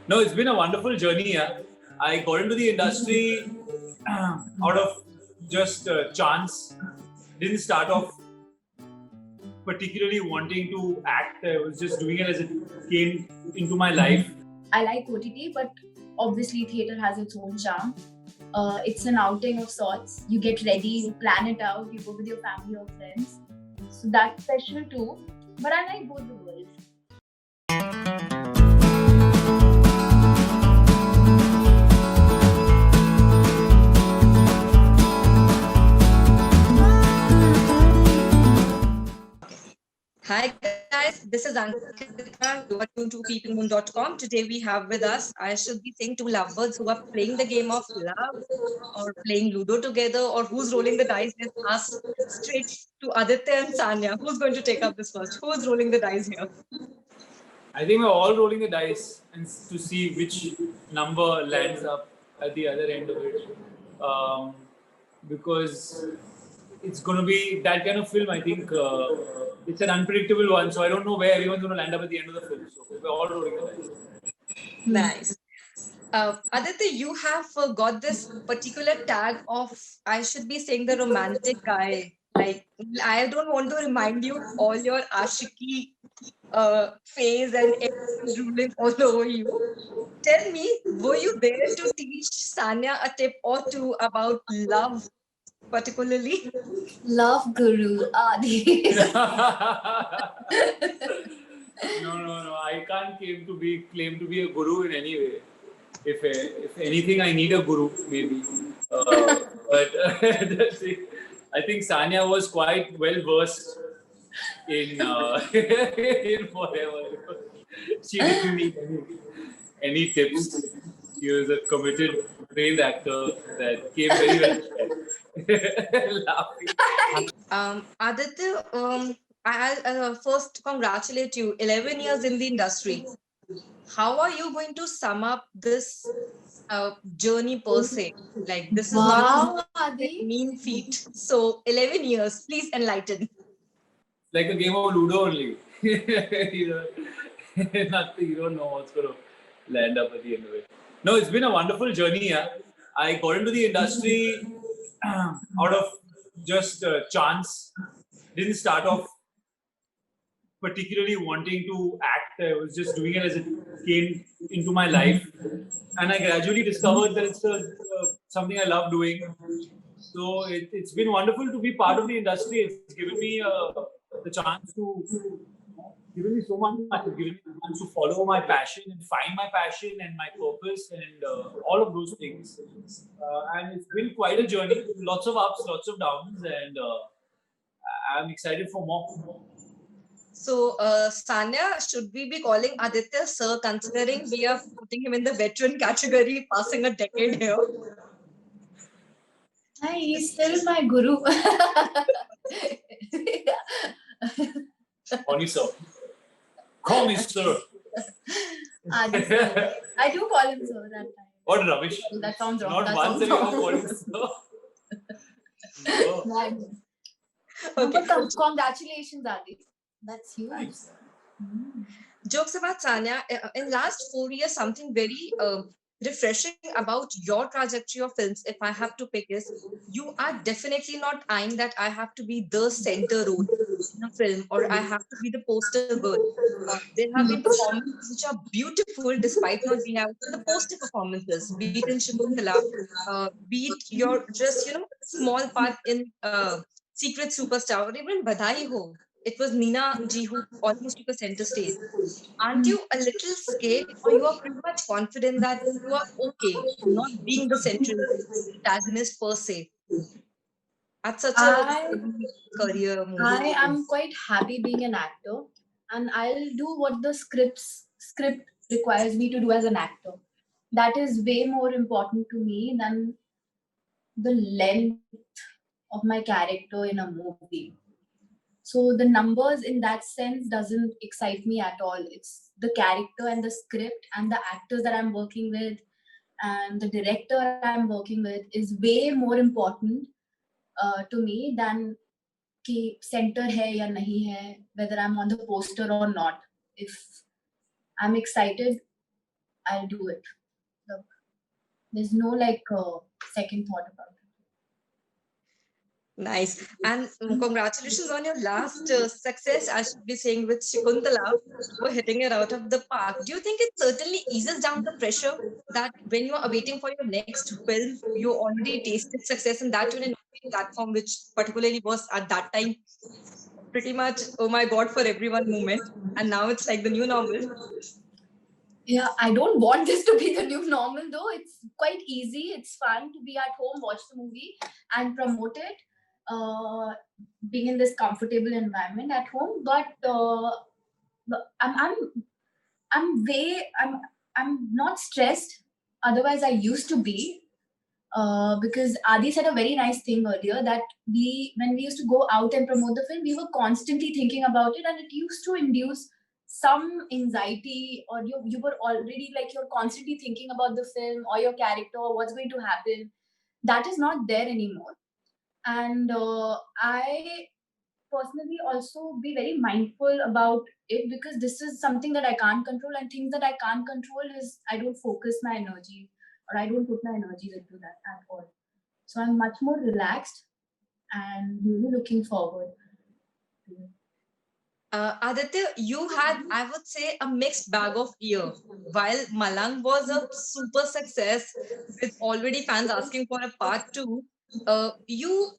No, it's been a wonderful journey. Yeah. I got into the industry out of just chance. Didn't start off particularly wanting to act. I was just doing it as it came into my life. I like OTT, but obviously theatre has its own charm. It's an outing of sorts. You get ready, you plan it out, you go with your family or friends. So that's special too. But I like both the worlds. Hi guys, this is Ankita. You are tuned to peoplemoon.com. Today we have with us, I should be saying, two lovebirds who are playing the game of love or playing Ludo together, or who's rolling the dice. Let's ask straight to Aditya and Sanya. Who's going to take up this first? Who's rolling the dice here? I think we're all rolling the dice and to see which number lands up at the other end of it. Because it's going to be that kind of film. I think it's an unpredictable one, so I don't know where everyone's going to land up at the end of the film. So we're all rolling the dice. Nice. Aditya, you have got this particular tag of, I should be saying, the romantic guy. Like, I don't want to remind you all your ashiki phase and everything ruling all over you. Tell me, were you there to teach Sanya a tip or two about love, particularly? Love Guru Adi. No. I can't claim to be a guru in any way. If anything, I need a guru maybe. But that's it. I think Sanya was quite well versed in in whatever. She didn't need any tips. She was a committed, trained actor that came very well. Laughing. Aditya, I'll first congratulate you. 11 years in the industry. How are you going to sum up this journey per se? Like, this is not a mean feat. So 11 years, please enlighten. Like a game of Ludo only. Nothing, you don't know what's going to land up at the end of it. No, it's been a wonderful journey. Yeah. I got into the industry out of just chance. Didn't start off particularly wanting to act. I was just doing it as it came into my life. And I gradually discovered that it's something I love doing. So it's been wonderful to be part of the industry. It's given me the chance to, given me so much. It's given me the chance to follow my passion and find my passion and my purpose and all of those things. And it's been quite a journey. Lots of ups, lots of downs, and I'm excited for more. So, Sanya, should we be calling Aditya sir, considering we are putting him in the veteran category, passing a decade here? Hi, he's still my guru. On you, sir. Call me sir. Aditya. I do call him sir that time. What rubbish. That sounds wrong. Not that once have you ever called him sir. No. Okay. But congratulations, Adi. That's huge. Thanks. Jokes about Sanya. In last 4 years, something very refreshing about your trajectory of films, if I have to pick, is you are definitely not eyeing that I have to be the center role in a film or I have to be the poster girl. There have been performances which are beautiful despite not being able to the poster performances, be it in Shakuntala, be it your just small part in Secret Superstar, or even Badai Ho. It was Nina ji who almost took a center stage. Aren't you a little scared, or you are pretty much confident that you are okay not being the central protagonist per se at such a career movie? I am quite happy being an actor, and I'll do what the script requires me to do as an actor. That is way more important to me than the length of my character in a movie. So the numbers in that sense doesn't excite me at all. It's the character and the script and the actors that I'm working with and the director I'm working with is way more important to me than कि center है या नहीं है, whether I'm on the poster or not. If I'm excited, I'll do it. So, there's no like second thought about it. Nice. And congratulations on your last success, I should be saying, with Shakuntala for hitting it out of the park. Do you think it certainly eases down the pressure that when you are waiting for your next film, you already tasted success in that on an OTT platform, which particularly was at that time pretty much, oh my God, for everyone moment. And now it's like the new normal. Yeah, I don't want this to be the new normal though. It's quite easy. It's fun to be at home, watch the movie, and promote it. Being in this comfortable environment at home, but I'm not stressed. Otherwise, I used to be. Because Adi said a very nice thing earlier that when we used to go out and promote the film, we were constantly thinking about it, and it used to induce some anxiety, or you were already like you're constantly thinking about the film or your character or what's going to happen. That is not there anymore, and I personally also be very mindful about it because this is something that I can't control, and things that I can't control is I don't focus my energy or I don't put my energies into that at all. So I'm much more relaxed and really looking forward to it. Aditya, you had, I would say, a mixed bag of year. While Malang was a super success with already fans asking for a part two, you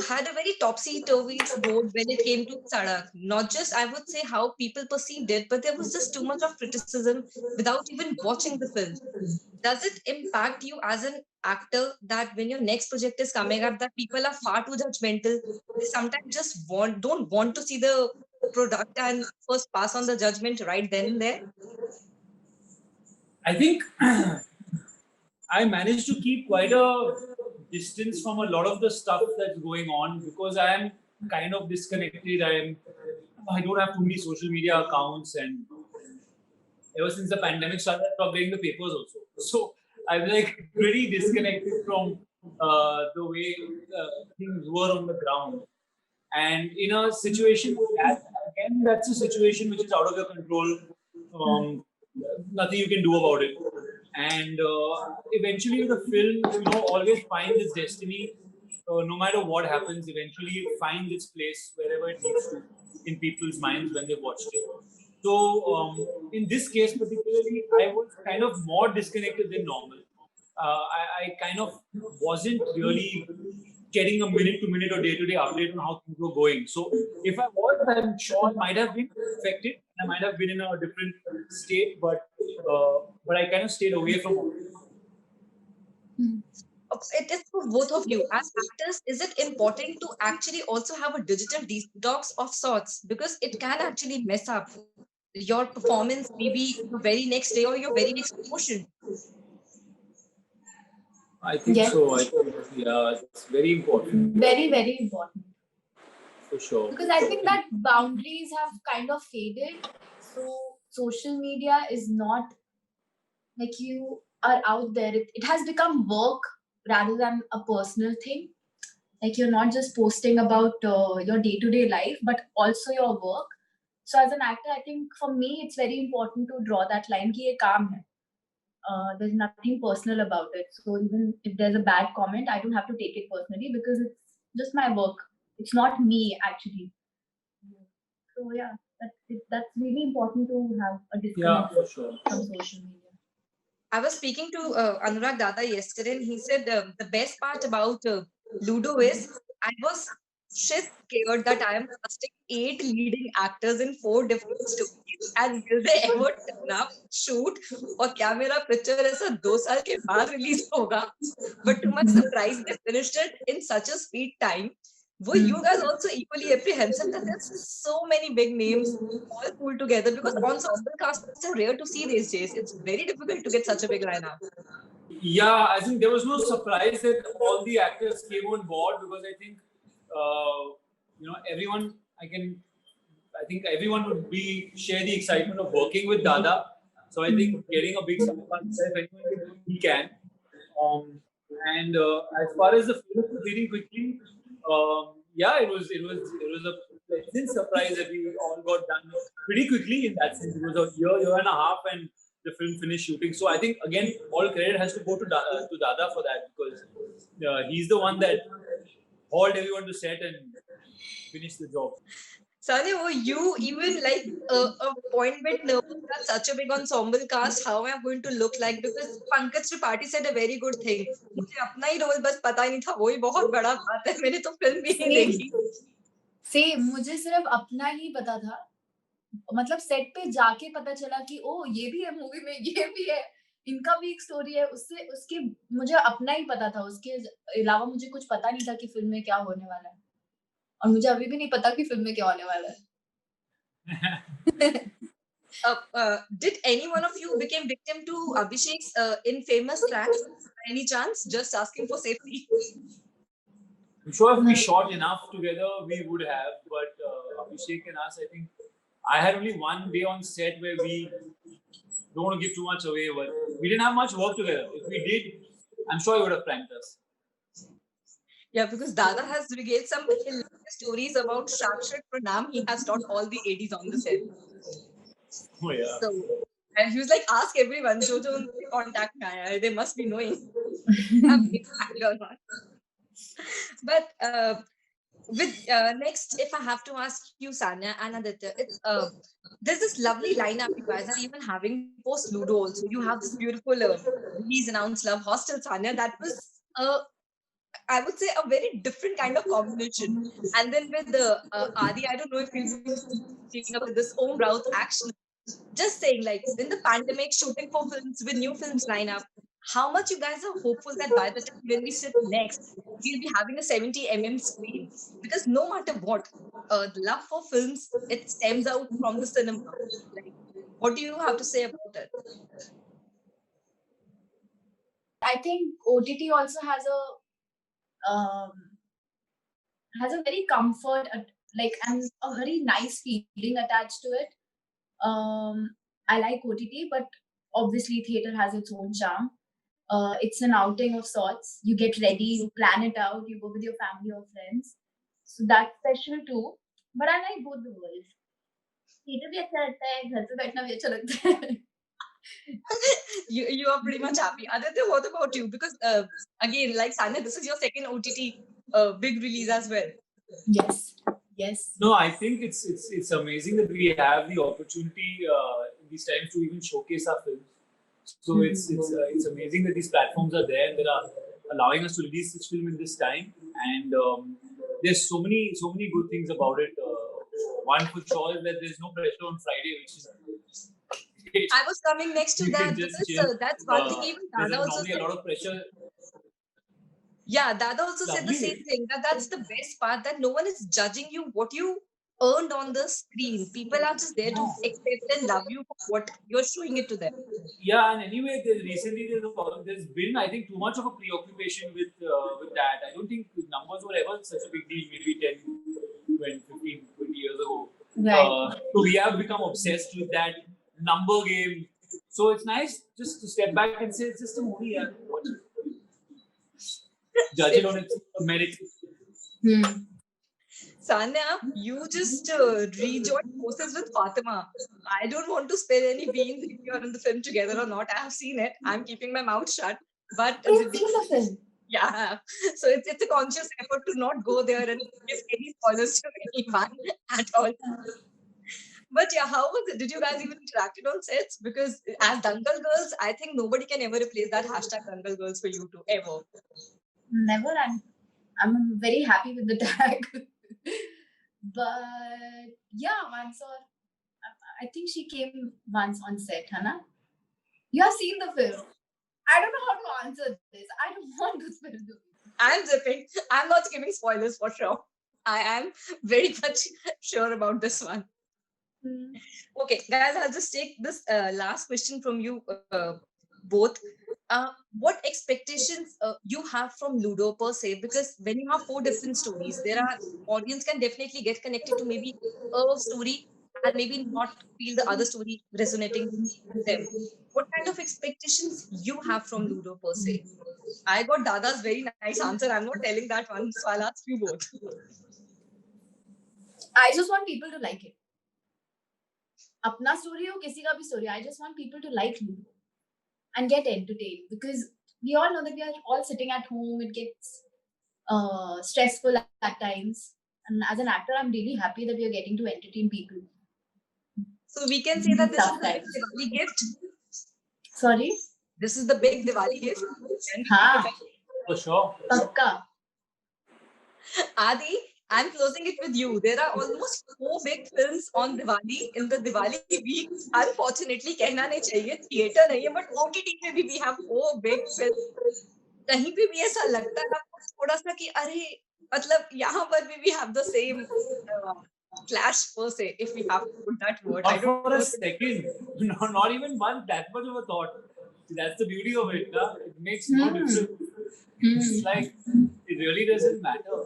had a very topsy-turvy road when it came to Sadak. Not just, I would say, how people perceived it, but there was just too much of criticism without even watching the film. Does it impact you as an actor that when your next project is coming up, that people are far too judgmental? They sometimes just don't want to see the product and first pass on the judgment right then and there? I think I managed to keep quite a distance from a lot of the stuff that's going on because I am kind of disconnected. I don't have too many social media accounts, and ever since the pandemic started, I stopped getting the papers also. So I'm like pretty disconnected from the way things were on the ground. And in a situation like that, again, that's a situation which is out of your control. Um, Nothing you can do about it. And eventually, the film, always finds its destiny. No matter what happens, eventually it finds its place wherever it needs to in people's minds when they've watched it. So, in this case particularly, I was kind of more disconnected than normal. I kind of wasn't really getting a minute to minute or day to day update on how things were going. So if I was, I'm sure I might have been affected. I might have been in a different state, but I kind of stayed away from all this. It is for both of you. As actors, is it important to actually also have a digital detox of sorts? Because it can actually mess up your performance, maybe the very next day or your very next promotion. I think Yes. so. I think, yeah, it's very important Very, very important. for sure. Because I think that boundaries have kind of faded. So social media is not like you are out there. It has become work rather than a personal thing. Like you're not just posting about your day-to-day life, but also your work. So as an actor, I think for me, it's very important to draw that line ki ye kaam hai. There's nothing personal about it. So even if there's a bad comment, I don't have to take it personally because it's just my work. It's not me actually. So yeah, that's really important to have a Yeah, disconnect for sure. from social media. I was speaking to Anurag Dada yesterday, and he said the best part about Ludo is I was shit scared that I am casting 8 leading actors in 4 different stories, and will they ever turn up, shoot, or क्या मेरा picture ऐसा 2 साल के बाद release होगा? But to my surprise, they finished it in such a speed time. Were you guys also equally apprehensive that there's so many big names all pulled together? Because ensemble casts are rare to see these days. It's very difficult to get such a big lineup. Yeah, I think there was no surprise that all the actors came on board because I think, everyone. I think everyone would share the excitement of working with Dada. So I think getting a big star, if anyone can do it, he can. And as far as the film is proceeding quickly, yeah, it was a pleasant surprise that we all got done pretty quickly. In that sense, it was a year and a half, and the film finished shooting. So I think again, all credit has to go to Dada for that, because he's the one that hauled everyone to set and finished the job. Sanya, were you even like a point bit nervous that such a big ensemble cast? How am I going to look like? Because Pankaj Tripathi said a very good thing. मुझे अपना ही role बस पता ही नहीं था, वही बहुत बड़ा बात है. मैंने तो फिल्म भी नहीं देखी. सेम, मुझे सिर्फ अपना ही पता था. मतलब सेट पे जाके पता चला कि ओ ये भी है मूवी में, ये भी है, इनका भी एक स्टोरी है. उसके मुझे अपना ही पता था. उसके अलावा मुझे कुछ पता नहीं था कि फिल्म में क्या होने वाला है. और मुझे अभी भी नहीं पता कि फिल्म में क्या होने वाला है. Did any one of you become victim to Abhishek's infamous track by any chance? Just asking for safety. I'm sure if we shot enough together, we would have. But Abhishek and us, I think I had only one day on set where we don't want to give too much away, but we didn't have much work together. If we did, I'm sure he would have pranked us. Yeah, because Dada has regaled some hilarious stories about Shakshak Pranam. He has taught all the ADs on the set. Oh yeah. So, and he was like, ask everyone, Jojo unse contact mein aaya hai. They must be knowing. I'm being happy or not. But with next, if I have to ask you, Sanya and Aditya, it's there's this lovely lineup you guys are even having post Ludo also. You have this beautiful release announced Love Hostel, Sanya. That was I would say a very different kind of combination. And then with the Adi, I don't know if you'll be keeping up with this Om Raut action. Just saying, like in the pandemic, shooting for films with new films lineup, how much you guys are hopeful that by the time when we sit next, we'll be having a 70 screen? Because no matter what, the love for films, it stems out from the cinema. Like, what do you have to say about it? I think OTT also has a very comfort, and a very nice feeling attached to it. I like OTT, but obviously theater has its own charm. It's an outing of sorts. You get ready, you plan it out, you go with your family or friends. So that's special too. But I like both the worlds. Theater भी अच्छा लगता है, घर पे बैठना भी अच्छा लगता है. You are pretty much happy. Aditya, what about you? Because again, like Sanya, this is your second OTT big release as well. Yes. No, I think it's amazing that we have the opportunity in these times to even showcase our films. So it's amazing that these platforms are there and they are allowing us to release this film in this time. And there's so many good things about it. One for sure is that there's no pressure on Friday, which is great. I was coming next to You can that just because chill. that's one thing even There's Dada also normally said. a lot of pressure. Yeah, Dada also said the Lovely. same thing. That's the best part, that no one is judging you what you earned on the screen. People are just there to accept and love you for what you're showing it to them. Yeah, and anyway, there's been, I think, too much of a preoccupation with that. I don't think numbers were ever such a big deal, maybe 10, 20, 15, 20 years ago. Right. So we have become obsessed with that number game. So it's nice just to step back and say it's just a movie. Yeah, watch it. Judge it on its merit. Sanya, you just rejoined forces with Fatima. I don't want to spill any beans if you're in the film together or not. I have seen it. I'm keeping my mouth shut. But You've seen the film. yeah, so it's a conscious effort to not go there and give any spoilers to anyone at all. But yeah, how was it? Did you guys even interacted on sets? Because as Dangal Girls, I think nobody can ever replace that hashtag Dangal Girls for you two, ever. Never. I'm very happy with the tag. But yeah, I think she came once on set, Hannah. You have seen the film. I don't know how to answer this. I don't want to spill the film. I'm zipping. I'm not giving spoilers for sure. I am very much sure about this one. Okay, guys, I'll just take this last question from you both. What expectations you have from Ludo per se? Because when you have 4 different stories, there are audience can definitely get connected to maybe a story and maybe not feel the other story resonating with them. What kind of expectations you have from Ludo per se? I got Dada's very nice answer. I'm not telling that one, so I'll ask you both. I just want people to like it. अपना story हो किसी का भी story, I just want people to like Ludo and get entertained, because we all know that we are all sitting at home. It gets stressful at times, and as an actor, I'm really happy that we are getting to entertain people. So we can say that this is Tough the big times. Diwali gift. Sorry. This is the big Diwali gift. Can we हाँ, keep it For sure. पक्का. Adi, I'm closing it with you. There are almost 4 big films on Diwali in the Diwali week. Unfortunately, कहना नहीं चाहिए, theater नहीं है, but OTT पे भी we have 4 big films. कहीं पे भी ऐसा लगता है आपको थोड़ा सा कि अरे मतलब यहाँ पर भी we have the same clash per se, if we have to put that word. I Not don't for a know. second. Not even that much of a thought. That's the beauty of it. Nah? It makes no difference. It's like it really doesn't matter.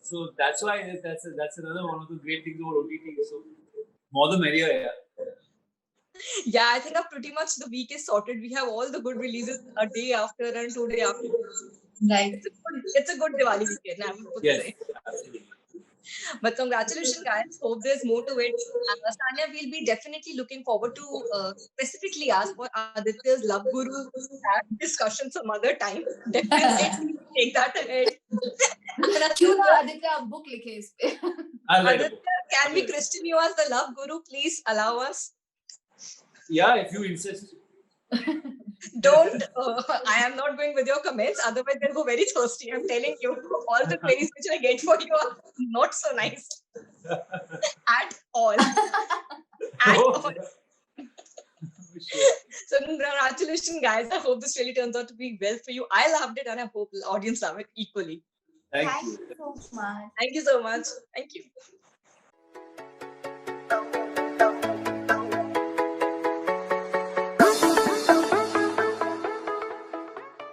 So that's why that's another one of the great things about OTT. So more the merrier. Yeah. Yeah, I think pretty much the week is sorted. We have all the good releases a day after and 2 day after. Right. It's a good Diwali weekend, I would Yes. say. Absolutely. But congratulations, guys. Hope there's more to it. Sanya, we'll be definitely looking forward to specifically ask for Aditya's Love Guru discussion some other time. Definitely take that ahead. क्यों ना आदित्य आप book लिखे इस पे. I'll write a book. Aditya, can we christen you as the Love Guru? Please allow us. Yeah, if you insist. Don't. I am not going with your comments. Otherwise, they'll go very thirsty. I'm telling you, all the queries which I get for you are not so nice at all. At all. So congratulations, guys. I hope this really turns out to be well for you. I loved it, and I hope the audience love it equally. Thank Thank you. you so much. Thank you so much. Thank you.